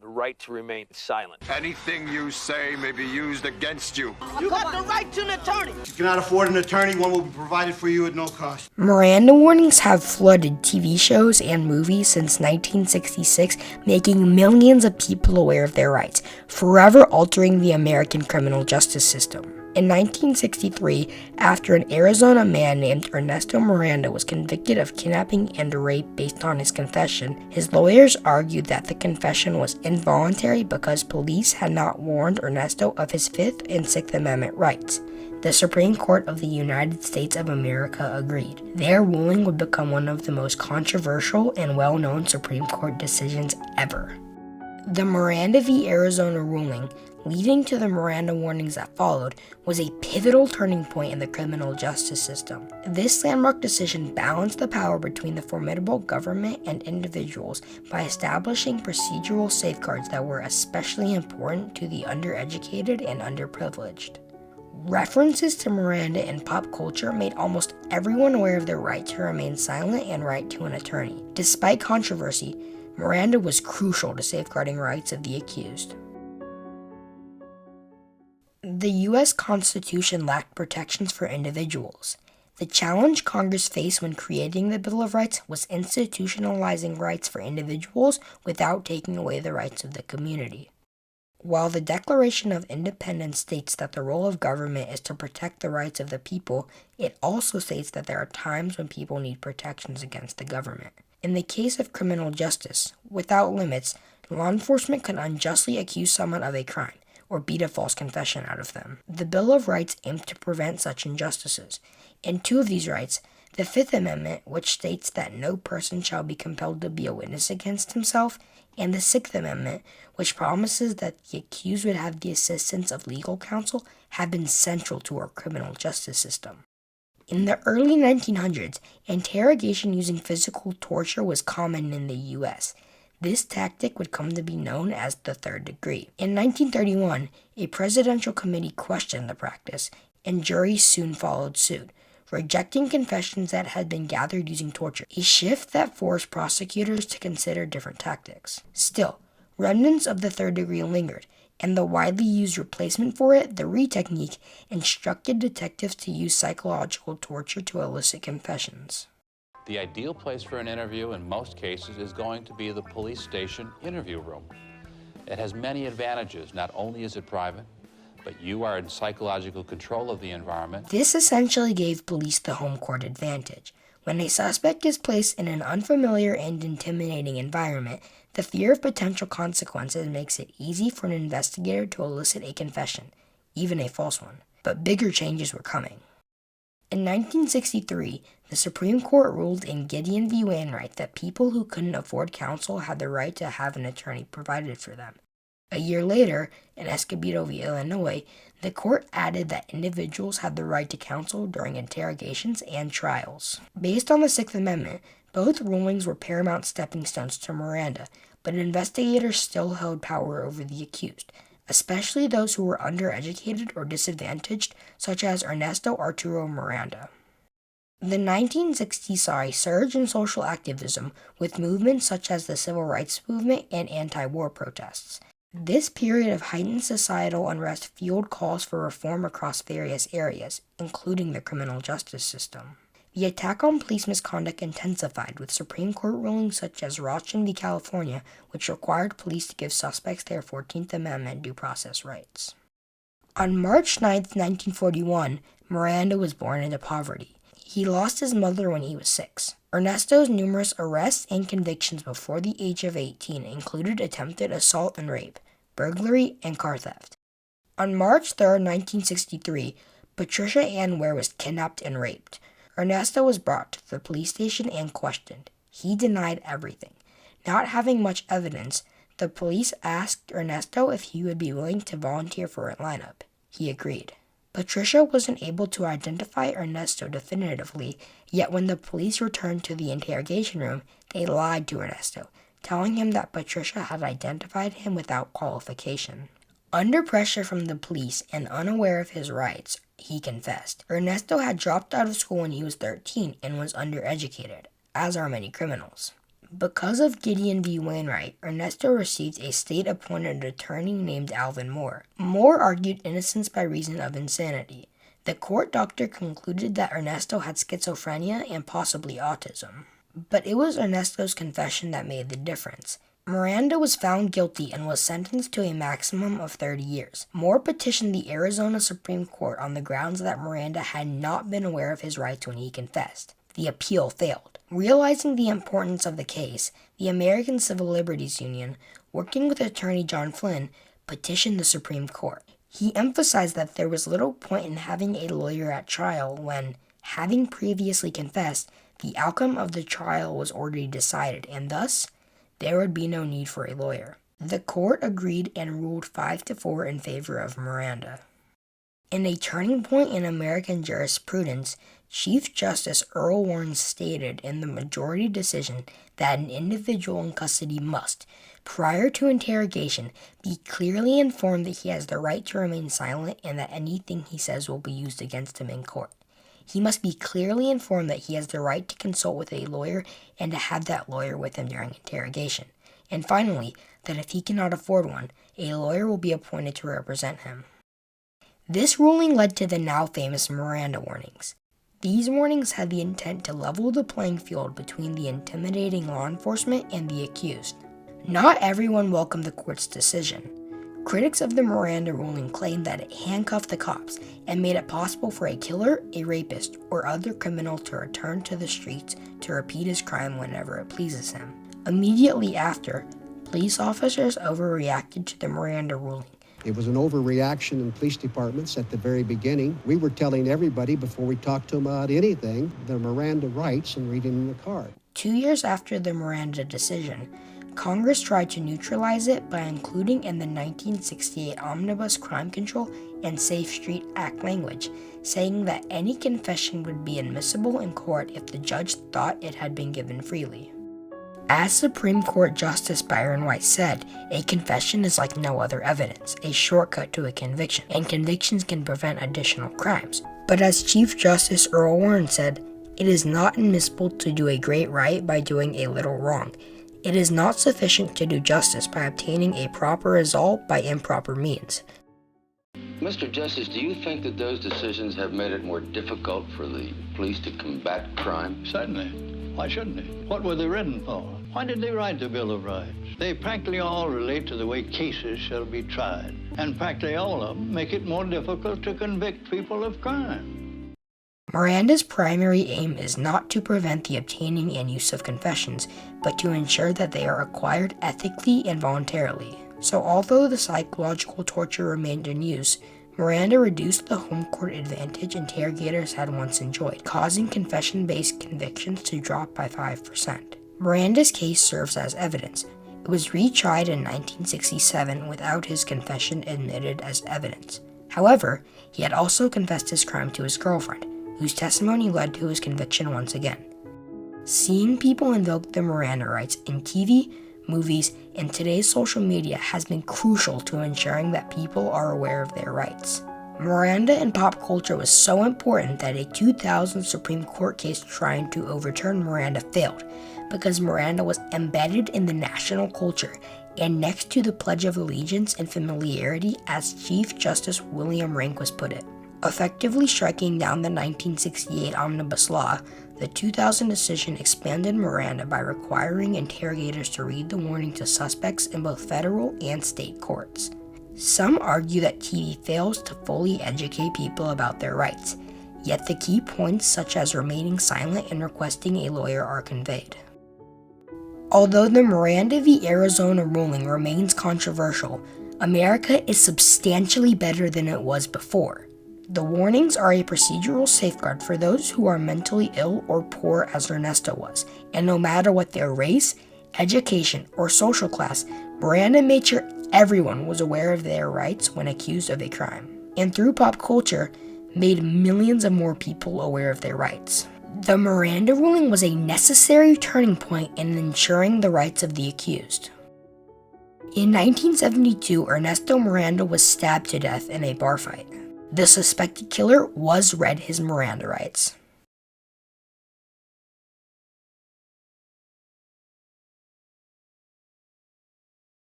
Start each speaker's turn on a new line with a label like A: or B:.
A: the right to remain silent.
B: Anything you say may be used against you.
C: You got the right to an attorney.
D: If you cannot afford an attorney, one will be provided for you at no cost.
E: Miranda warnings have flooded TV shows and movies since 1966, making millions of people aware of their rights, forever altering the American criminal justice system. In 1963, after an Arizona man named Ernesto Miranda was convicted of kidnapping and rape based on his confession, his lawyers argued that the confession was involuntary because police had not warned Ernesto of his Fifth and Sixth Amendment rights. The Supreme Court of the United States of America agreed. Their ruling would become one of the most controversial and well-known Supreme Court decisions ever. The Miranda v. Arizona ruling, leading to the Miranda warnings that followed, was a pivotal turning point in the criminal justice system. This landmark decision balanced the power between the formidable government and individuals by establishing procedural safeguards that were especially important to the undereducated and underprivileged. References to Miranda in pop culture made almost everyone aware of their right to remain silent and right to an attorney. Despite controversy, Miranda was crucial to safeguarding rights of the accused. The U.S. Constitution lacked protections for individuals. The challenge Congress faced when creating the Bill of Rights was institutionalizing rights for individuals without taking away the rights of the community. While the Declaration of Independence states that the role of government is to protect the rights of the people, it also states that there are times when people need protections against the government. In the case of criminal justice, without limits, law enforcement can unjustly accuse someone of a crime or beat a false confession out of them. The Bill of Rights aims to prevent such injustices. In two of these rights, the Fifth Amendment, which states that no person shall be compelled to be a witness against himself, and the Sixth Amendment, which promises that the accused would have the assistance of legal counsel, have been central to our criminal justice system. In the early 1900s, interrogation using physical torture was common in the U.S. This tactic would come to be known as the third degree. In 1931, a presidential committee questioned the practice, and juries soon followed suit, rejecting confessions that had been gathered using torture, a shift that forced prosecutors to consider different tactics. Still, remnants of the third degree lingered, and the widely used replacement for it, the Ree technique, instructed detectives to use psychological torture to elicit confessions.
F: The ideal place for an interview in most cases is going to be the police station interview room. It has many advantages. Not only is it private, but you are in psychological control of the environment.
E: This essentially gave police the home court advantage. When a suspect is placed in an unfamiliar and intimidating environment, the fear of potential consequences makes it easy for an investigator to elicit a confession, even a false one. But bigger changes were coming. In 1963, the Supreme Court ruled in Gideon v. Wainwright that people who couldn't afford counsel had the right to have an attorney provided for them. A year later, in Escobedo v. Illinois, the court added that individuals had the right to counsel during interrogations and trials. Based on the Sixth Amendment, both rulings were paramount stepping stones to Miranda, but investigators still held power over the accused, especially those who were undereducated or disadvantaged, such as Ernesto Arturo Miranda. The 1960s saw a surge in social activism with movements such as the Civil Rights Movement and anti-war protests. This period of heightened societal unrest fueled calls for reform across various areas, including the criminal justice system. The attack on police misconduct intensified with Supreme Court rulings such as Rochon v. California, which required police to give suspects their 14th Amendment due process rights. On March 9, 1941, Miranda was born into poverty. He lost his mother when he was 6. Ernesto's numerous arrests and convictions before the age of 18 included attempted assault and rape, burglary, and car theft. On March 3, 1963, Patricia Ann Ware was kidnapped and raped. Ernesto was brought to the police station and questioned. He denied everything. Not having much evidence, the police asked Ernesto if he would be willing to volunteer for a lineup. He agreed. Patricia wasn't able to identify Ernesto definitively, yet when the police returned to the interrogation room, they lied to Ernesto, telling him that Patricia had identified him without qualification. Under pressure from the police and unaware of his rights, he confessed. Ernesto had dropped out of school when he was 13 and was undereducated, as are many criminals. Because of Gideon v. Wainwright, Ernesto received a state-appointed attorney named Alvin Moore. Moore argued innocence by reason of insanity. The court doctor concluded that Ernesto had schizophrenia and possibly autism. But it was Ernesto's confession that made the difference. Miranda was found guilty and was sentenced to a maximum of 30 years. Moore petitioned the Arizona Supreme Court on the grounds that Miranda had not been aware of his rights when he confessed. The appeal failed. Realizing the importance of the case, the American Civil Liberties Union, working with attorney John Flynn, petitioned the Supreme Court. He emphasized that there was little point in having a lawyer at trial when, having previously confessed, the outcome of the trial was already decided, and thus, there would be no need for a lawyer. The court agreed and ruled 5-4 in favor of Miranda. In a turning point in American jurisprudence, Chief Justice Earl Warren stated in the majority decision that an individual in custody must, prior to interrogation, be clearly informed that he has the right to remain silent and that anything he says will be used against him in court. He must be clearly informed that he has the right to consult with a lawyer and to have that lawyer with him during interrogation. And finally, that if he cannot afford one, a lawyer will be appointed to represent him. This ruling led to the now famous Miranda warnings. These warnings had the intent to level the playing field between the intimidating law enforcement and the accused. Not everyone welcomed the court's decision. Critics of the Miranda ruling claimed that it handcuffed the cops and made it possible for a killer, a rapist, or other criminal to return to the streets to repeat his crime whenever it pleases him. Immediately after, police officers overreacted to the Miranda ruling.
G: It was an overreaction in police departments at the very beginning. We were telling everybody before we talked to them about anything, the Miranda rights and reading them the card. 2
E: years after the Miranda decision, Congress tried to neutralize it by including in the 1968 Omnibus Crime Control and Safe Street Act language, saying that any confession would be admissible in court if the judge thought it had been given freely. As Supreme Court Justice Byron White said, a confession is like no other evidence, a shortcut to a conviction, and convictions can prevent additional crimes. But as Chief Justice Earl Warren said, it is not admissible to do a great right by doing a little wrong. It is not sufficient to do justice by obtaining a proper result by improper means.
H: Mr. Justice, do you think that those decisions have made it more difficult for the police to combat crime?
I: Certainly. Why shouldn't they? What were they written for? Why did they write the Bill of Rights? They practically all relate to the way cases shall be tried, and practically all of them make it more difficult to convict people of crime.
E: Miranda's primary aim is not to prevent the obtaining and use of confessions, but to ensure that they are acquired ethically and voluntarily. So although the psychological torture remained in use, Miranda reduced the home court advantage interrogators had once enjoyed, causing confession-based convictions to drop by 5%. Miranda's case serves as evidence. It was retried in 1967 without his confession admitted as evidence. However, he had also confessed his crime to his girlfriend, whose testimony led to his conviction once again. Seeing people invoke the Miranda rights in TV, movies, and today's social media has been crucial to ensuring that people are aware of their rights. Miranda in pop culture was so important that a 2000 Supreme Court case trying to overturn Miranda failed, because Miranda was embedded in the national culture and next to the Pledge of Allegiance and familiarity, as Chief Justice William Rehnquist put it. Effectively striking down the 1968 Omnibus Law, the 2000 decision expanded Miranda by requiring interrogators to read the warning to suspects in both federal and state courts. Some argue that TV fails to fully educate people about their rights, yet the key points such as remaining silent and requesting a lawyer are conveyed. Although the Miranda v. Arizona ruling remains controversial, America is substantially better than it was before. The warnings are a procedural safeguard for those who are mentally ill or poor as Ernesto was, and no matter what their race, education, or social class, Miranda made sure everyone was aware of their rights when accused of a crime, and through pop culture, made millions of more people aware of their rights. The Miranda ruling was a necessary turning point in ensuring the rights of the accused. In 1972, Ernesto Miranda was stabbed to death in a bar fight. The suspected killer was read his Miranda rights.